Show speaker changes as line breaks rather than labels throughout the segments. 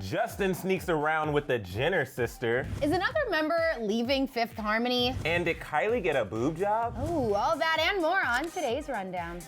Justin sneaks around with the Jenner sister.
Is another member leaving Fifth Harmony?
And did Kylie get a boob job?
Oh, all that and more on today's rundown.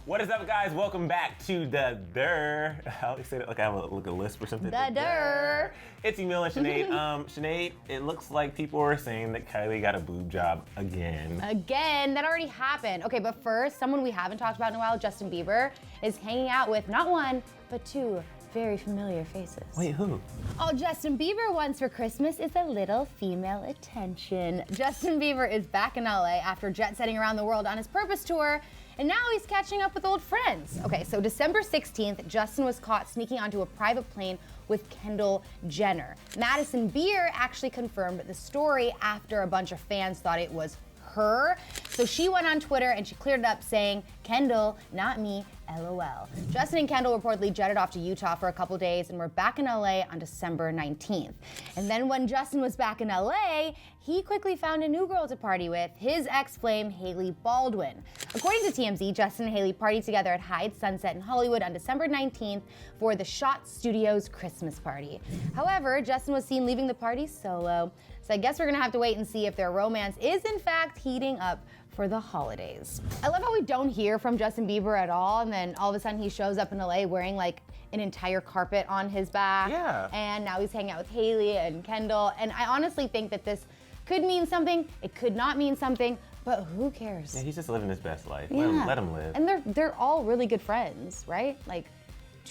What is up, guys? Welcome back to the Durr. I always say that like I have a lisp or something.
The Durr.
It's Emil and Sinead. Sinead, it looks like people are saying that Kylie got a boob job again.
Again, that already happened. Okay, but first, someone we haven't talked about in a while, Justin Bieber, is hanging out with not one, but two very familiar faces.
Wait, who?
All Justin Bieber wants for Christmas is a little female attention. Justin Bieber is back in LA after jet setting around the world on his Purpose tour, and now he's catching up with old friends. Okay, so December 16th, Justin was caught sneaking onto a private plane with Kendall Jenner. Madison Beer actually confirmed the story after a bunch of fans thought it was her. So she went on Twitter and she cleared it up saying, "Kendall, not me, LOL." Justin and Kendall reportedly jetted off to Utah for a couple days and were back in LA on December 19th. And then when Justin was back in LA, he quickly found a new girl to party with, his ex-flame, Hailey Baldwin. According to TMZ, Justin and Hailey partied together at Hyde Sunset in Hollywood on December 19th for the Shot Studios Christmas party. However, Justin was seen leaving the party solo. So I guess we're gonna have to wait and see if their romance is in fact heating up for the holidays. I love how we don't hear from Justin Bieber at all, and then all of a sudden he shows up in LA wearing like an entire carpet on his back.
Yeah.
And now he's hanging out with Hailey and Kendall. And I honestly think that this could mean something, it could not mean something, but who cares?
Yeah, he's just living his best life.
Yeah.
Let him live.
And they're all really good friends, right? Like,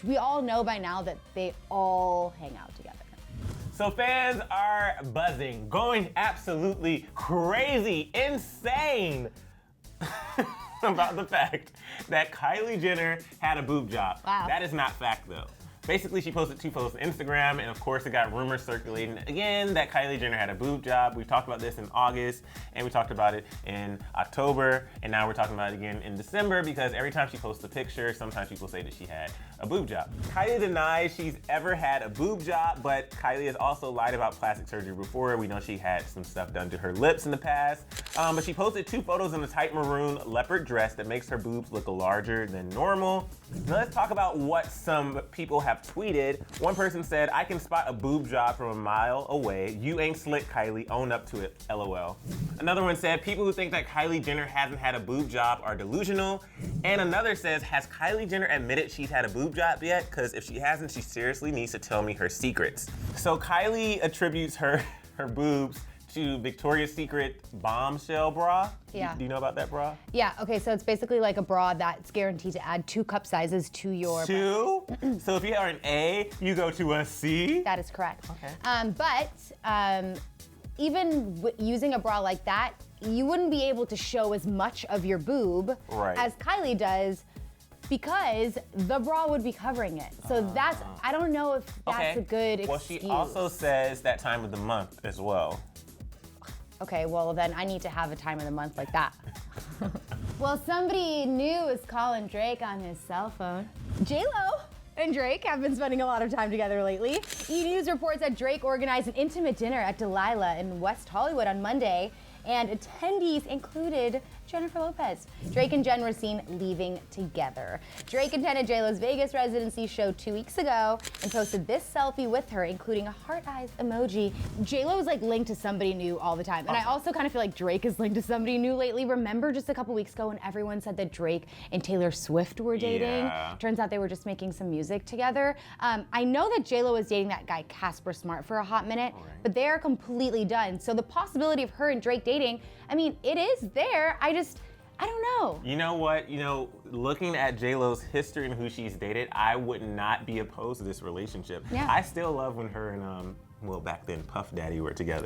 we all know by now that they all hang out together.
So fans are buzzing, going absolutely crazy, insane about the fact that Kylie Jenner had a boob job.
Wow.
That is not fact though. Basically, she posted 2 photos on Instagram, and of course, it got rumors circulating again that Kylie Jenner had a boob job. We talked about this in August, and we talked about it in October, and now we're talking about it again in December because every time she posts a picture, sometimes people say that she had a boob job. Kylie denies she's ever had a boob job, but Kylie has also lied about plastic surgery before. We know she had some stuff done to her lips in the past, but she posted 2 photos in a tight maroon leopard dress that makes her boobs look larger than normal. Now let's talk about what some people have tweeted. One person said, "I can spot a boob job from a mile away. You ain't slick, Kylie. Own up to it. LOL." Another one said, "People who think that Kylie Jenner hasn't had a boob job are delusional." And another says, "Has Kylie Jenner admitted she's had a boob job yet? Because if she hasn't, she seriously needs to tell me her secrets." So Kylie attributes her boobs to Victoria's Secret bombshell bra.
Yeah.
Do you know about that bra?
Yeah, okay, so it's basically like a bra that's guaranteed to add 2 cup sizes to your...
2? So if you are an A, you go to a C?
That is correct.
Okay.
But even using a bra like that, you wouldn't be able to show as much of your boob as Kylie does because the bra would be covering it. So that's, I don't know if that's a good excuse.
Well, she also says that time of the month as well.
Okay, well then I need to have a time of the month like that. Well, somebody new is calling Drake on his cell phone. J-Lo and Drake have been spending a lot of time together lately. E! News reports that Drake organized an intimate dinner at Delilah in West Hollywood on Monday, and attendees included Jennifer Lopez. Drake and Jen were seen leaving together. Drake attended J-Lo's Vegas residency show 2 weeks ago and posted this selfie with her, including a heart eyes emoji. J-Lo is like linked to somebody new all the time. And I also kind of feel like Drake is linked to somebody new lately. Remember just a couple weeks ago when everyone said that Drake and Taylor Swift were dating?
Yeah.
Turns out they were just making some music together. I know that J-Lo was dating that guy Casper Smart for a hot minute, but they are completely done. So the possibility of her and Drake dating, I mean, it is there. I don't know.
You know what? Looking at J-Lo's history and who she's dated, I would not be opposed to this relationship.
Yeah.
I still love when her and, well, back then, Puff Daddy were together.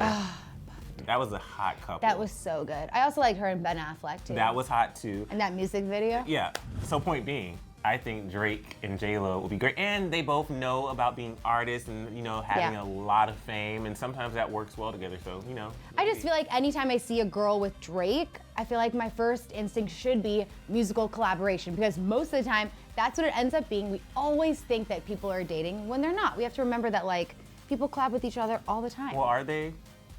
That was a hot couple.
That was so good. I also like her and Ben Affleck too.
That was hot too.
And that music video?
Yeah. So point being, I think Drake and J-Lo will be great. And they both know about being artists and, having a lot of fame. And sometimes that works well together. So,
I just feel like anytime I see a girl with Drake, I feel like my first instinct should be musical collaboration, because most of the time, that's what it ends up being. We always think that people are dating when they're not. We have to remember that, like, people collab with each other all the time.
Well, are they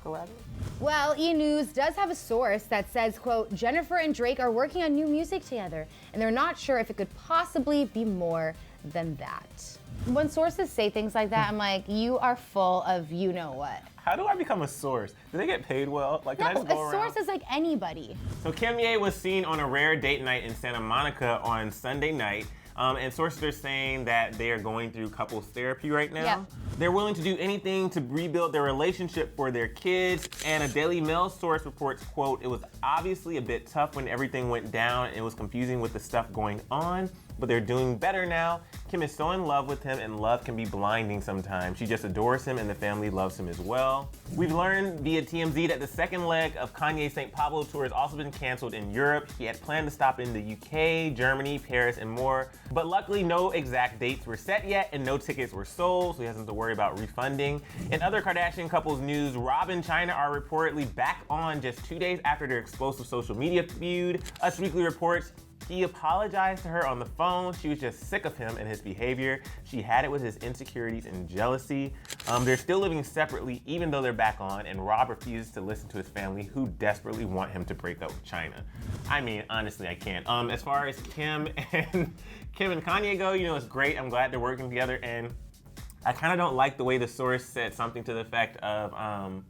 Elaborate.
Well, E! News does have a source that says, quote, Jennifer and Drake are working on new music together, and they're not sure if it could possibly be more than that. When sources say things like that, I'm like, you are full of you know what.
How do I become a source? Do they get paid well? Like, can I just go around?
A source is like anybody.
So Kim Ye was seen on a rare date night in Santa Monica on Sunday night. And sources are saying that they are going through couples therapy right now.
Yeah.
They're willing to do anything to rebuild their relationship for their kids. And a Daily Mail source reports, quote, it was obviously a bit tough when everything went down and it was confusing with the stuff going on, but they're doing better now. Kim is so in love with him, and love can be blinding sometimes. She just adores him, and the family loves him as well. We've learned via TMZ that the second leg of Kanye's St. Pablo tour has also been canceled in Europe. He had planned to stop in the UK, Germany, Paris, and more. But luckily, no exact dates were set yet, and no tickets were sold, so he hasn't to worry about refunding. In other Kardashian couples news, Rob and China are reportedly back on just 2 days after their explosive social media feud. Us Weekly reports he apologized to her on the phone. She was just sick of him and his behavior. She had it with his insecurities and jealousy. They're still living separately even though they're back on, and Rob refuses to listen to his family who desperately want him to break up with China. I mean, honestly, I can't. As far as Kim and Kanye go, you know, it's great. I'm glad they're working together, and I kind of don't like the way the source said something to the effect of,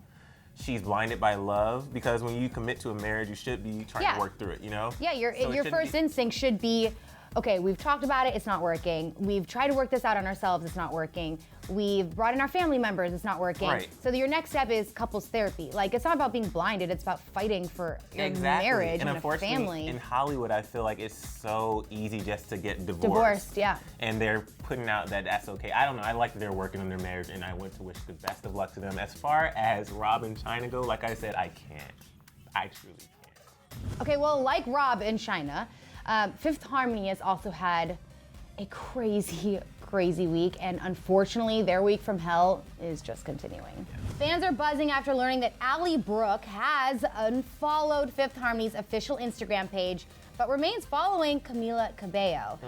she's blinded by love, because when you commit to a marriage, you should be trying to work through it, you know?
Yeah, your first instinct should be, okay, we've talked about it, it's not working. We've tried to work this out on ourselves, it's not working. We've brought in our family members, it's not working.
Right.
So your next step is couples therapy. Like, it's not about being blinded, it's about fighting for your marriage and a family.
In Hollywood, I feel like it's so easy just to get divorced.
Divorced, yeah.
And they're putting out that that's okay. I don't know, I like that they're working on their marriage, and I want to wish the best of luck to them. As far as Rob and China go, like I said, I can't. I truly can't.
Okay, well, like Rob and China, Fifth Harmony has also had a crazy week, and unfortunately, their week from hell is just continuing. Fans are buzzing after learning that Ally Brooke has unfollowed Fifth Harmony's official Instagram page, but remains following Camila Cabello.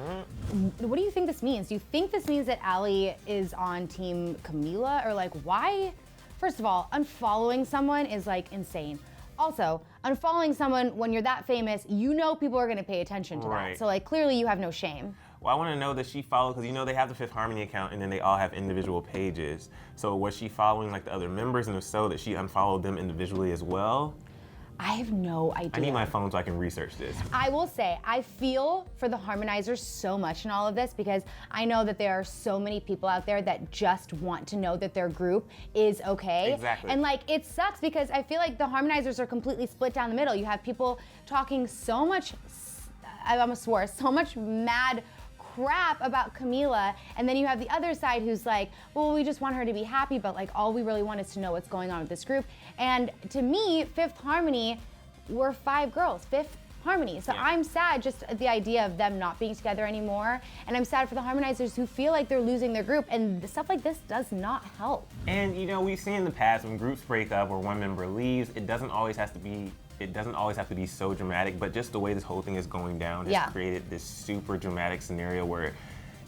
What do you think this means? Do you think this means that Ally is on Team Camila, or like, why? First of all, unfollowing someone is like insane. Also, unfollowing someone when you're that famous, you know people are gonna pay attention to that. So like, clearly you have no shame.
Well, I want to know that she followed, because you know they have the Fifth Harmony account and then they all have individual pages. So was she following like the other members, and if so, that she unfollowed them individually as well?
I have no idea.
I need my phone so I can research this.
I will say, I feel for the harmonizers so much in all of this, because I know that there are so many people out there that just want to know that their group is okay.
Exactly.
And like, it sucks because I feel like the harmonizers are completely split down the middle. You have people talking so much, I almost swore, so much mad crap about Camila, and then you have the other side who's like, well, we just want her to be happy, but like all we really want is to know what's going on with this group. And to me, Fifth Harmony, we're 5 girls, Fifth Harmony. So I'm sad just at the idea of them not being together anymore, and I'm sad for the harmonizers who feel like they're losing their group, and stuff like this does not help.
And you know, we've seen in the past when groups break up or one member leaves, it doesn't always have to be so dramatic, but just the way this whole thing is going down has created this super dramatic scenario where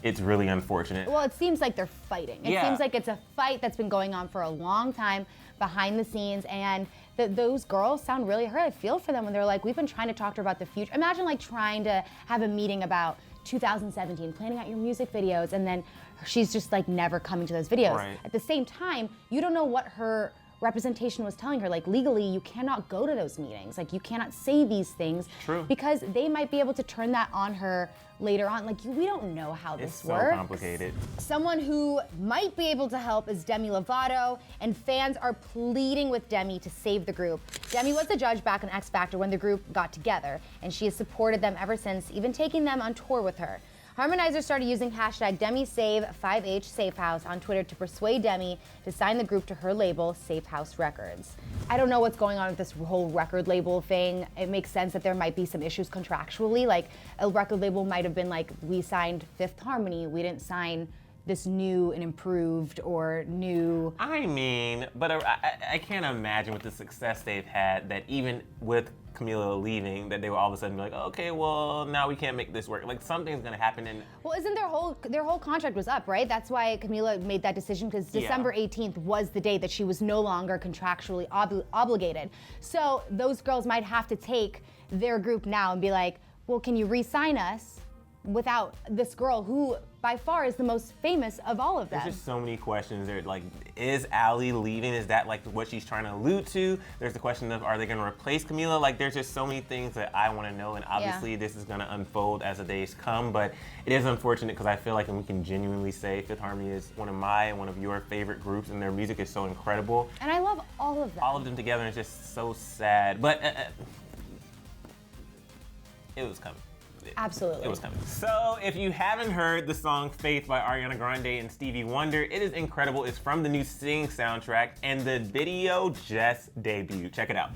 it's really unfortunate.
Well, it seems like they're fighting. It seems like it's a fight that's been going on for a long time behind the scenes, and those girls sound really hurt. I feel for them when they're like, we've been trying to talk to her about the future. Imagine like trying to have a meeting about 2017, planning out your music videos, and then she's just like never coming to those videos.
Right.
At the same time, you don't know what her representation was telling her. Like, legally, you cannot go to those meetings. Like, you cannot say these things.
True.
Because they might be able to turn that on her later on. Like, we don't know how this works.
It's so complicated.
Someone who might be able to help is Demi Lovato, and fans are pleading with Demi to save the group. Demi was the judge back on X Factor when the group got together, and she has supported them ever since, even taking them on tour with her. Harmonizers started using hashtag DemiSave5H Safehouse on Twitter to persuade Demi to sign the group to her label, Safehouse Records. I don't know what's going on with this whole record label thing. It makes sense that there might be some issues contractually. Like, a record label might have been like, we signed Fifth Harmony, we didn't sign this new and improved or new.
I mean, but I can't imagine with the success they've had that even with Camila leaving, that they will all of a sudden be like, okay, well, now we can't make this work. Like, something's gonna happen. And
well, isn't their whole contract was up, right? That's why Camila made that decision, because December 18th was the day that she was no longer contractually obligated. So those girls might have to take their group now and be like, well, can you re-sign us without this girl who by far is the most famous of all of them?
There's just so many questions. There, like, is Ally leaving? Is that like what she's trying to allude to? There's the question of, are they gonna replace Camila? Like, there's just so many things that I wanna know, and obviously this is gonna unfold as the days come, but it is unfortunate because I feel like, and we can genuinely say, Fifth Harmony is one of my and one of your favorite groups, and their music is so incredible.
And I love all of them.
All of them together is just so sad, but it was coming.
Absolutely.
It was coming. So if you haven't heard the song Faith by Ariana Grande and Stevie Wonder, it is incredible. It's from the new Sing soundtrack, and the video just debuted. Check it out.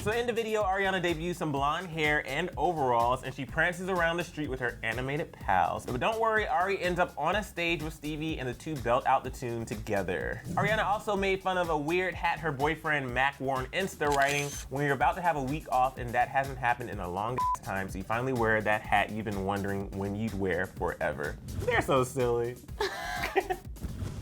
So in the video, Ariana debuts some blonde hair and overalls, and she prances around the street with her animated pals. But don't worry, Ari ends up on a stage with Stevie, and the two belt out the tune together. Ariana also made fun of a weird hat her boyfriend Mac wore on Insta, writing, "When you're about to have a week off and that hasn't happened in a long time, so you finally wear that hat you've been wondering when you'd wear forever." They're so silly.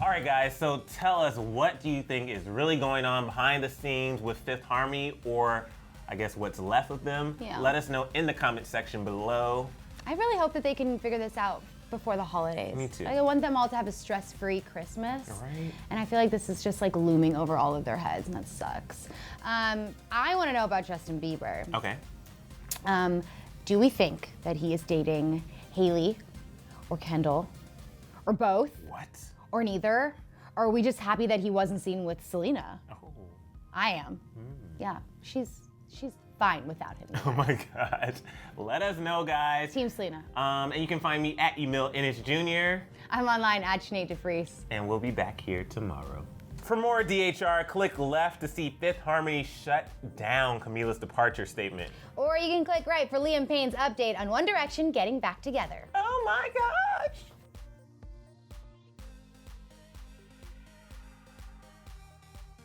All right, guys, so tell us, what do you think is really going on behind the scenes with Fifth Harmony, or I guess what's left of them?
Yeah.
Let us know in the comment section below.
I really hope that they can figure this out before the holidays.
Me too.
I want them all to have a stress-free Christmas.
Right.
And I feel like this is just like looming over all of their heads, and that sucks. I want to know about Justin Bieber.
Okay.
Do we think that he is dating Hailey or Kendall or both?
What?
Or neither? Or are we just happy that he wasn't seen with Selena?
Oh.
I am. Yeah, she's fine without him.
Oh my God. Let us know, guys.
Team Selena.
And you can find me at Emil Ennis Jr.
I'm online at Sinead DeFries.
And we'll be back here tomorrow. For more DHR, click left to see Fifth Harmony shut down Camila's departure statement.
Or you can click right for Liam Payne's update on One Direction getting back together.
Oh my gosh.